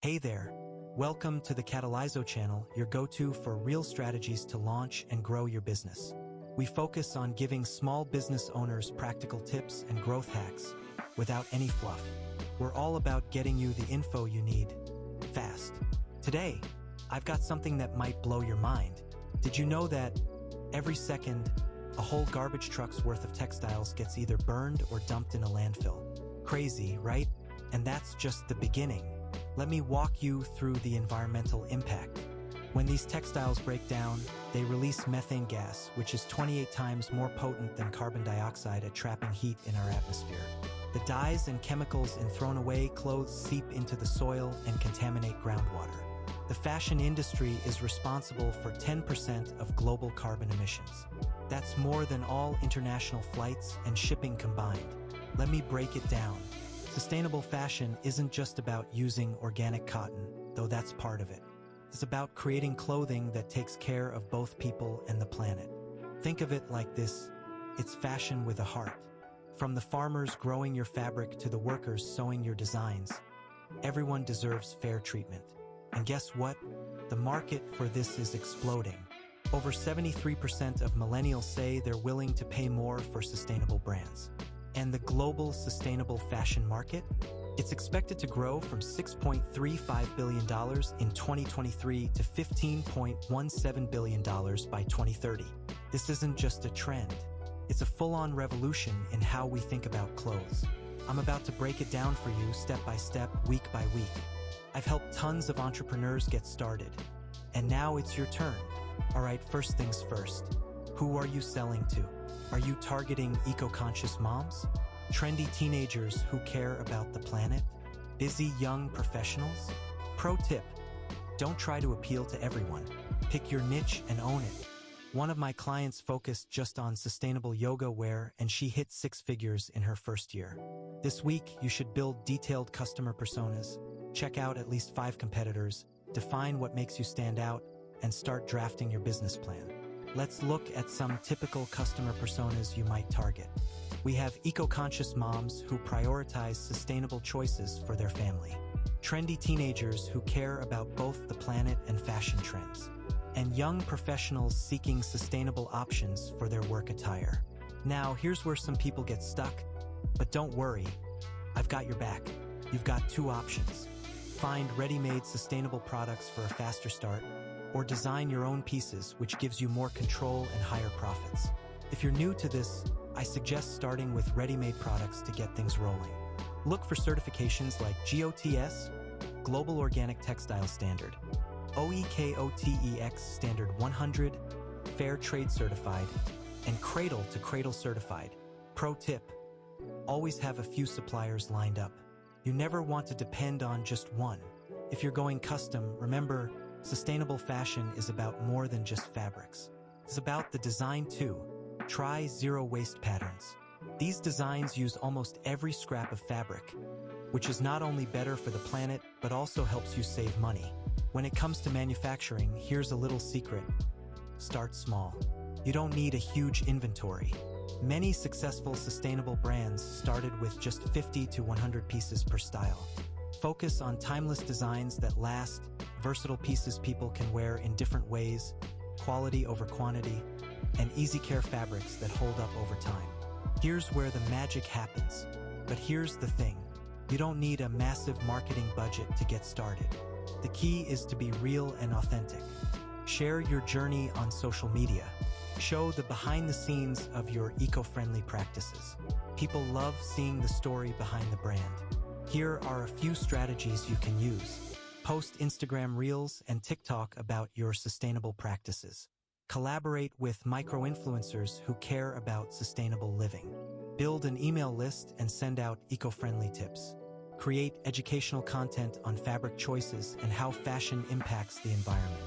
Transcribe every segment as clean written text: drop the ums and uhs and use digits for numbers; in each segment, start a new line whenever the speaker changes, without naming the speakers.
Hey there! Welcome to the Catalyzo channel, your go-to for real strategies to launch and grow your business. We focus on giving small business owners practical tips and growth hacks without any fluff. We're all about getting you the info you need, fast. Today, I've got something that might blow your mind. Did you know that every second, a whole garbage truck's worth of textiles gets either burned or dumped in a landfill? Crazy, right? And that's just the beginning. Let me walk you through the environmental impact. When these textiles break down, they release methane gas, which is 28 times more potent than carbon dioxide at trapping heat in our atmosphere. The dyes and chemicals in thrown-away clothes seep into the soil and contaminate groundwater. The fashion industry is responsible for 10% of global carbon emissions. That's more than all international flights and shipping combined. Let me break it down. Sustainable fashion isn't just about using organic cotton, though that's part of it. It's about creating clothing that takes care of both people and the planet. Think of it like this: it's fashion with a heart. From the farmers growing your fabric to the workers sewing your designs, everyone deserves fair treatment. And guess what? The market for this is exploding. Over 73% of millennials say they're willing to pay more for sustainable brands. And the global sustainable fashion market? It's expected to grow from $6.35 billion in 2023 to $15.17 billion by 2030. This isn't just a trend. It's a full-on revolution in how we think about clothes. I'm about to break it down for you step by step, week by week. I've helped tons of entrepreneurs get started. And now it's your turn. All right, first things first. Who are you selling to? Are you targeting eco-conscious moms? Trendy teenagers who care about the planet? Busy young professionals? Pro tip: don't try to appeal to everyone. Pick your niche and own it. One of my clients focused just on sustainable yoga wear, and she hit 6 figures in her first year. This week, you should build detailed customer personas, check out at least 5 competitors, define what makes you stand out, and start drafting your business plan. Let's look at some typical customer personas you might target. We have eco-conscious moms who prioritize sustainable choices for their family, trendy teenagers who care about both the planet and fashion trends, and young professionals seeking sustainable options for their work attire. Now, here's where some people get stuck, but don't worry, I've got your back. You've got 2 options. Find ready-made sustainable products for a faster start, or design your own pieces, which gives you more control and higher profits. If you're new to this, I suggest starting with ready-made products to get things rolling. Look for certifications like GOTS, Global Organic Textile Standard, OEKOTEX Standard 100, Fair Trade Certified, and Cradle to Cradle Certified. Pro tip: always have a few suppliers lined up. You never want to depend on just one. If you're going custom, remember, sustainable fashion is about more than just fabrics. It's about the design too. Try zero-waste patterns. These designs use almost every scrap of fabric, which is not only better for the planet, but also helps you save money. When it comes to manufacturing, here's a little secret. Start small. You don't need a huge inventory. Many successful sustainable brands started with just 50 to 100 pieces per style. Focus on timeless designs that last, versatile pieces people can wear in different ways, quality over quantity, and easy care fabrics that hold up over time. Here's where the magic happens. But here's the thing: you don't need a massive marketing budget to get started. The key is to be real and authentic. Share your journey on social media. Show the behind the scenes of your eco-friendly practices. People love seeing the story behind the brand. Here are a few strategies you can use. Post Instagram Reels and TikTok about your sustainable practices. Collaborate with micro-influencers who care about sustainable living. Build an email list and send out eco-friendly tips. Create educational content on fabric choices and how fashion impacts the environment.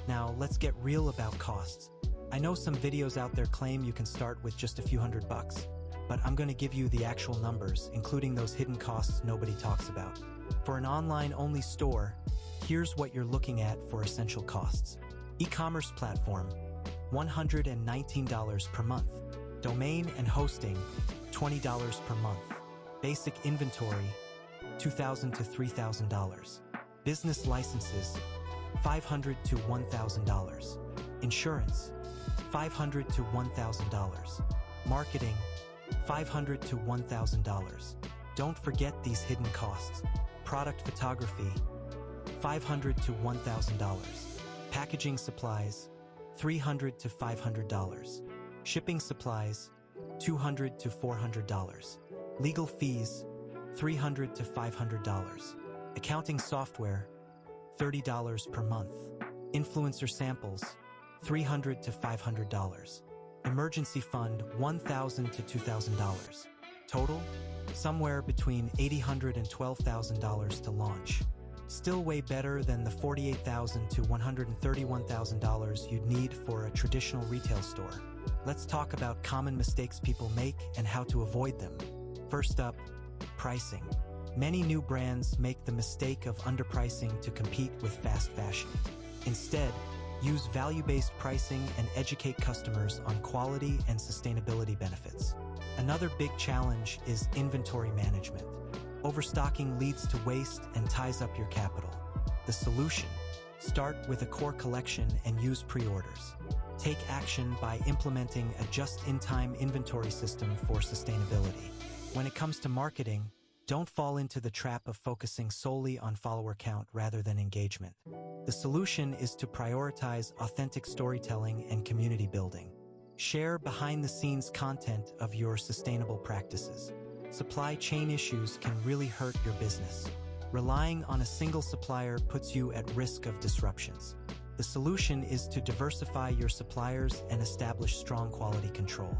Now, let's get real about costs. I know some videos out there claim you can start with just a few $100, but I'm going to give you the actual numbers, including those hidden costs nobody talks about. For an online-only store, here's what you're looking at for essential costs. E-commerce platform, $119 per month. Domain and hosting, $20 per month. Basic inventory, $2,000 to $3,000. Business licenses, $500 to $1,000. Insurance, $500 to $1,000. Marketing, $500 to $1,000. Don't forget these hidden costs. Product photography, $500 to $1,000. Packaging supplies, $300 to $500. Shipping supplies, $200 to $400. Legal fees, $300 to $500. Accounting software, $30 per month. Influencer samples, $300 to $500. Emergency fund, $1,000 to $2,000. Total, somewhere between $800 and $12,000 to launch. Still way better than the $48,000 to $131,000 you'd need for a traditional retail store. Let's talk about common mistakes people make and how to avoid them. First up, pricing. Many new brands make the mistake of underpricing to compete with fast fashion. Instead, use value-based pricing and educate customers on quality and sustainability benefits. Another big challenge is inventory management. Overstocking leads to waste and ties up your capital. The solution: start with a core collection and use pre-orders. Take action by implementing a just-in-time inventory system for sustainability. When it comes to marketing, don't fall into the trap of focusing solely on follower count rather than engagement. The solution is to prioritize authentic storytelling and community building. Share behind-the-scenes content of your sustainable practices. Supply chain issues can really hurt your business. Relying on a single supplier puts you at risk of disruptions. The solution is to diversify your suppliers and establish strong quality control.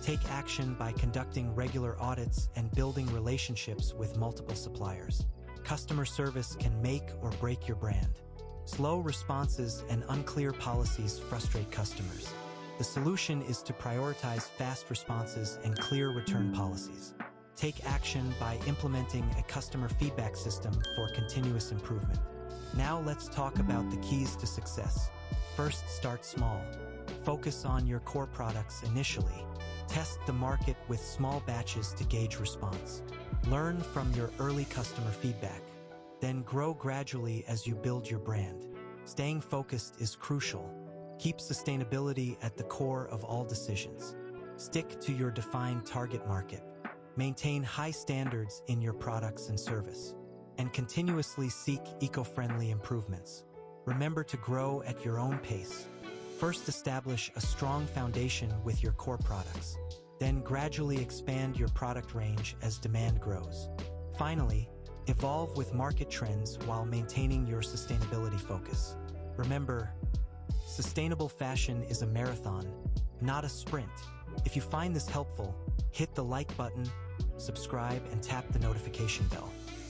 Take action by conducting regular audits and building relationships with multiple suppliers. Customer service can make or break your brand. Slow responses and unclear policies frustrate customers. The solution is to prioritize fast responses and clear return policies. Take action by implementing a customer feedback system for continuous improvement. Now let's talk about the keys to success. First, start small. Focus on your core products initially. Test the market with small batches to gauge response. Learn from your early customer feedback. Then grow gradually as you build your brand. Staying focused is crucial. Keep sustainability at the core of all decisions. Stick to your defined target market. Maintain high standards in your products and service. And continuously seek eco-friendly improvements. Remember to grow at your own pace. First, establish a strong foundation with your core products. Then gradually expand your product range as demand grows. Finally, evolve with market trends while maintaining your sustainability focus. Remember, sustainable fashion is a marathon, not a sprint. If you find this helpful, hit the like button, subscribe, and tap the notification bell.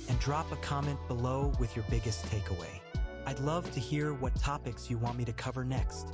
And drop a comment below with your biggest takeaway. I'd love to hear what topics you want me to cover next.